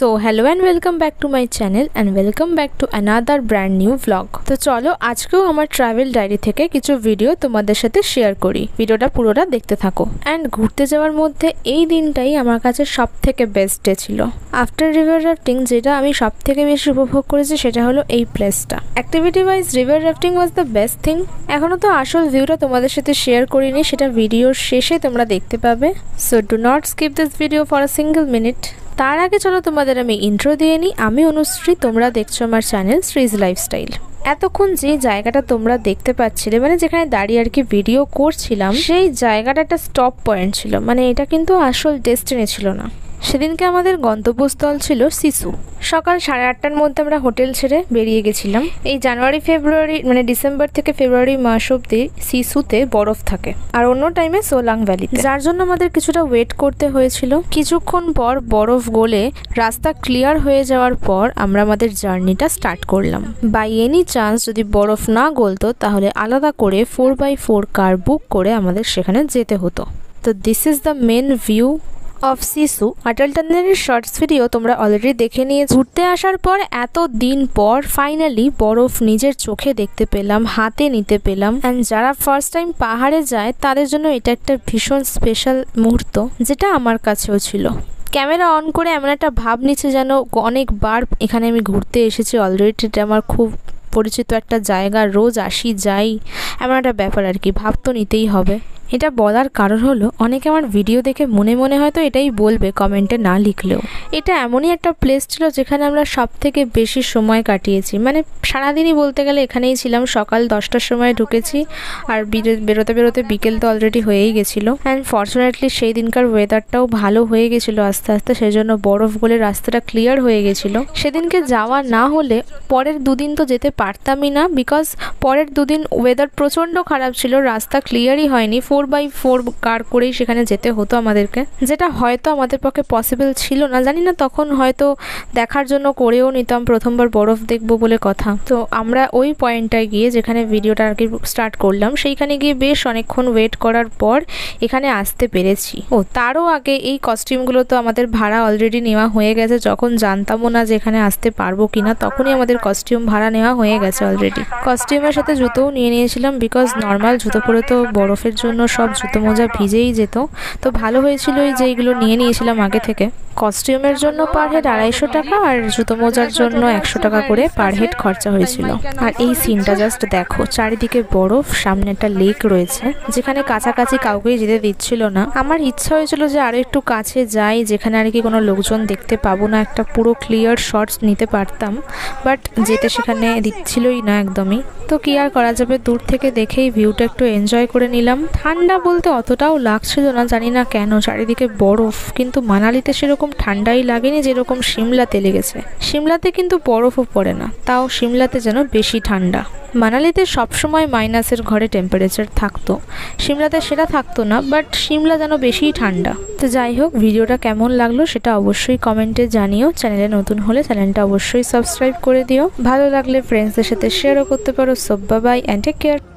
So hello and welcome back to my channel and welcome back to another brand new vlog. তো চলো আজকেও আমার travel diary থেকে কিছু ভিডিও তোমাদের সাথে শেয়ার করি। ভিডিওটা পুরোটা দেখতে থাকো। এন্ড ঘুরতে যাওয়ার মধ্যে এই দিনটাই আমার কাছে সবথেকে বেস্ট ডে ছিল। আফটার রিভার রাফটিং যেটা আমি সবথেকে বেশি উপভোগ করেছি সেটা হলো এই প্লেসটা। Activity wise river rafting was the best thing. এখনো তো আসল ভিউটা তোমাদের সাথে শেয়ার করিনি, সেটা ভিডিওর শেষে তোমরা দেখতে পাবে। So do not skip this video for a single minute. তার আগে চলো তোমাদের আমি ইন্ট্রো দিয়ে নিই। আমি অনুশ্রী, তোমরা দেখছো আমার চ্যানেল শ্রীজ লাইফস্টাইল। এতক্ষণ যে জায়গাটা তোমরা দেখতে পাচ্ছিলে, মানে যেখানে দাঁড়িয়ে আর কি ভিডিও করছিলাম, সেই জায়গাটা একটা স্টপ পয়েন্ট ছিল, মানে এটা কিন্তু আসল ডেস্টিনি ছিল না। সেদিনকে আমাদের গন্তব্যস্থল ছিল সিসু। সকাল 8:30টার মধ্যে আমরা হোটেল ছেড়ে বেরিয়ে গেছিলাম। এই জানুয়ারি ফেব্রুয়ারি মানে ডিসেম্বর থেকে ফেব্রুয়ারি মাস অব্দি সিসুতে বরফ থাকে, আর অন্য টাইমে সোলাং ভ্যালিতে, যার জন্য আমাদের কিছুটা ওয়েট করতে হয়েছিল। কিছুক্ষণ পর বরফ গলে রাস্তা ক্লিয়ার হয়ে যাওয়ার পর আমরা আমাদের জার্নিটা স্টার্ট করলাম। বাই এনি চান্স যদি বরফ না গলতো তাহলে আলাদা করে 4x4 কার বুক করে আমাদের সেখানে যেতে হতো। তো this is the main view of Sissu. Atal টানেলের শর্টস ভিডিও তোমরা অলরেডি দেখে নিয়ে ঘুরতে আসার পর এত দিন পর ফাইনালি বরফ নিজের চোখে দেখতে পেলাম, হাতে নিতে পেলাম। অ্যান্ড যারা ফার্স্ট টাইম পাহাড়ে যায় তাদের জন্য এটা একটা ভীষণ স্পেশাল মুহূর্ত, যেটা আমার কাছেও ছিল। ক্যামেরা অন করে এমন একটা ভাব নিচ্ছে যেন অনেকবার এখানে আমি ঘুরতে এসেছি অলরেডি, এটা আমার খুব পরিচিত একটা জায়গা, রোজ আসি যাই এমন একটা ব্যাপার আর কি, ভাব তো নিতেই হবে। এটা বলার কারণ হলো অনেকে আমার ভিডিও দেখে মনে মনে হয়তো এটাই বলবে কমেন্টে না লিখলেও, এটা এমনই একটা প্লেস ছিল যেখানে আমরা সব থেকে বেশি সময় কাটিয়েছি। মানে সারাদিনই বলতে গেলে এখানেই ছিলাম। সকাল 10টার সময় ঢুকেছি আর বেরোতে বেরোতে বিকেল তো অলরেডি হয়েই গেছিলো। অ্যান্ড ফর্চুনেটলি সেই দিনকার ওয়েদারটাও ভালো হয়ে গেছিলো আস্তে আস্তে, সেই জন্য বরফ গলে রাস্তাটা ক্লিয়ার হয়ে গেছিলো। সেদিনকে যাওয়া না হলে পরের দুদিন তো যেতে পারতামই না, বিকজ পরের দুদিন ওয়েদার প্রচণ্ড খারাপ ছিল, রাস্তা ক্লিয়ারই হয়নি। 4x4 কার করেই সেখানে যেতে হতো আমাদেরকে, যেটা হয়তো আমাদের পক্ষে পসিবল ছিল না, জানি না। তখন হয়তো দেখার জন্য করেও নিতাম, প্রথমবার বরফ দেখবো বলে কথা। তো আমরা ওই পয়েন্টটায় গিয়ে যেখানে ভিডিওটা আর কি স্টার্ট করলাম, সেইখানে গিয়ে বেশ অনেকক্ষণ ওয়েট করার পর এখানে আসতে পেরেছি। ও তারও আগে এই কস্টিউমগুলো তো আমাদের ভাড়া অলরেডি নেওয়া হয়ে গেছে। যখন জানতামও না যে এখানে আসতে পারবো কিনা, তখনই আমাদের কস্টিউম ভাড়া নেওয়া হয়ে গেছে অলরেডি। কস্টিউমের সাথে জুতোও নিয়ে নিয়েছিলাম, বিকজ নর্মাল জুতো পরে তো বরফের জন্য সব জুতো মোজা ভিজেই যেত। তো ভালো হয়েছিল এই যে এইগুলো নিয়ে নিয়েছিলাম আগে থেকে। কস্টিউমের জন্য পার হেড 250 টাকা আর জুতো মোজার জন্য 100 টাকা করে পার হেড খরচা হয়েছিল। আর এই সিনটা জাস্ট দেখো, চারিদিকে বরফ, সামনে একটা লেক রয়েছে যেখানে কাছাকাছি কাউকেই যেতে দিচ্ছিল না। আমার ইচ্ছা হয়েছিল যে আরো একটু কাছে যাই, যেখানে আর কি কোনো লোকজন দেখতে পাবো না, একটা পুরো ক্লিয়ার শটস নিতে পারতাম, বাট যেতে সেখানে দিচ্ছিলই না একদমই। তো কি আর করা যাবে, দূর থেকে দেখেই ভিউটা একটু এনজয় করে নিলাম। ঠান্ডা বলতে অতটাও লাগছিল না, জানি না কেন, চারিদিকে বরফ। কিন্তু মানালিতে সেরকম ঠান্ডাই লাগেনি যেরকম সিমলাতে লেগেছে। সিমলাতে কিন্তু বরফও পড়ে না, তাও সিমলাতে যেন বেশি ঠান্ডা। মানালিতে সবসময় মাইনাসের ঘরে টেম্পারেচার থাকতো, সিমলাতে সেটা থাকতো না, বাট সিমলা যেন বেশিই ঠান্ডা। তো যাই হোক, ভিডিওটা কেমন লাগলো সেটা অবশ্যই কমেন্টে জানিও। চ্যানেলে নতুন হলে চ্যানেলটা অবশ্যই সাবস্ক্রাইব করে দিও। ভালো লাগলে ফ্রেন্ডসদের সাথে শেয়ারও করতে পারো। So bye bye and take care.